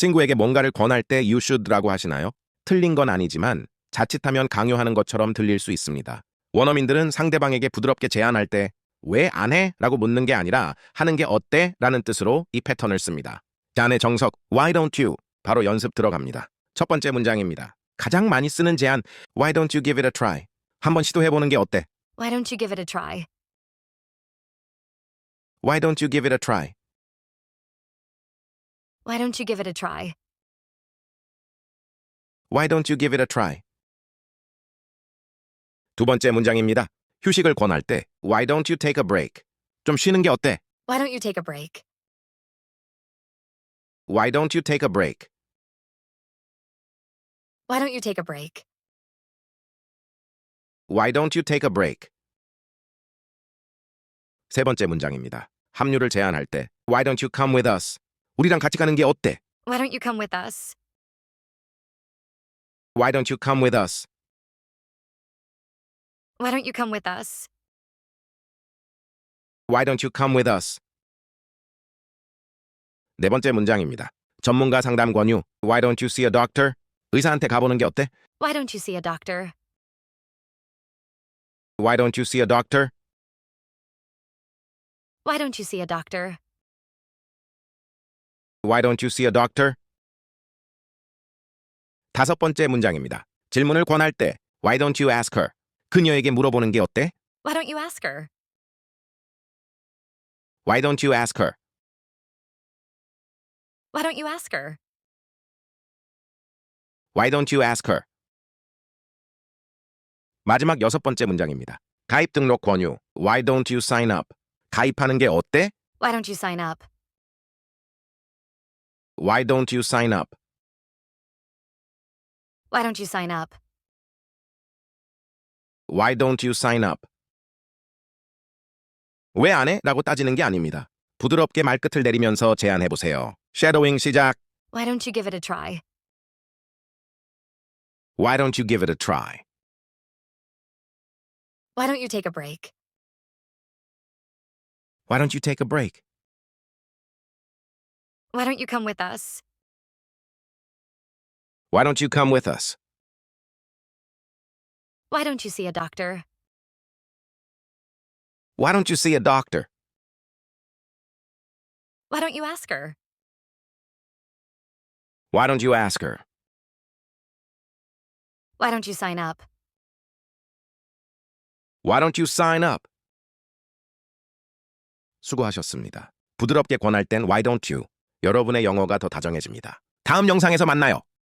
친구에게 뭔가를 권할 때 you should라고 하시나요? 틀린 건 아니지만 자칫하면 강요하는 것처럼 들릴 수 있습니다. 원어민들은 상대방에게 부드럽게 제안할 때 왜 안 해? 라고 묻는 게 아니라 하는 게 어때? 라는 뜻으로 이 패턴을 씁니다. 제안의 정석, why don't you? 바로 연습 들어갑니다. 첫 번째 문장입니다. 가장 많이 쓰는 제안, why don't you give it a try? 한번 시도해보는 게 어때? Why don't you give it a try? Why don't you give it a try? Why don't you give it a try? Why don't you give it a try? 두 번째 문장입니다. 휴식을 권할 때 Why don't you take a break? 좀 쉬는 게 어때? Why don't you take a break? Why don't you take a break? Why don't you take a break? Why don't you take a break? 세 번째 문장입니다. 합류를 제안할 때 Why don't you come with us? 우리랑 같이 가는 게 어때? Why don't you come with us? Why don't you come with us? Why don't you come with us? Why don't you come with us? 네 번째 문장입니다. 전문가 상담 권유 Why don't you see a doctor? 의사한테 가보는 게 어때? Why don't you see a doctor? Why don't you see a doctor? Why don't you see a doctor? Why don't you see a doctor? 다섯 번째 문장입니다. 질문을 권할 때 Why don't you ask her? 그녀에게 물어보는 게 어때? Why don't you ask her? Why don't you ask her? Why don't you ask her? Why don't you ask her? 마지막 여섯 번째 문장입니다. 가입 등록 권유 Why don't you sign up? 가입하는 게 어때? Why don't you sign up? Why don't you sign up? Why don't you sign up? Why don't you sign up? 왜 안 해? 라고 따지는 게 아닙니다. 부드럽게 말끝을 내리면서 제안해보세요. 쉐도잉 시작. Why don't you give it a try? Why don't you give it a try? Why don't you take a break? Why don't you take a break? Why don't you come with us? Why don't you come with us? Why don't you see a doctor? Why don't you see a doctor? Why don't you ask her? Why don't you ask her? Why don't you sign up? Why don't you sign up? 수고하셨습니다. 부드럽게 권할 땐 Why don't you? 여러분의 영어가 더 다정해집니다. 다음 영상에서 만나요.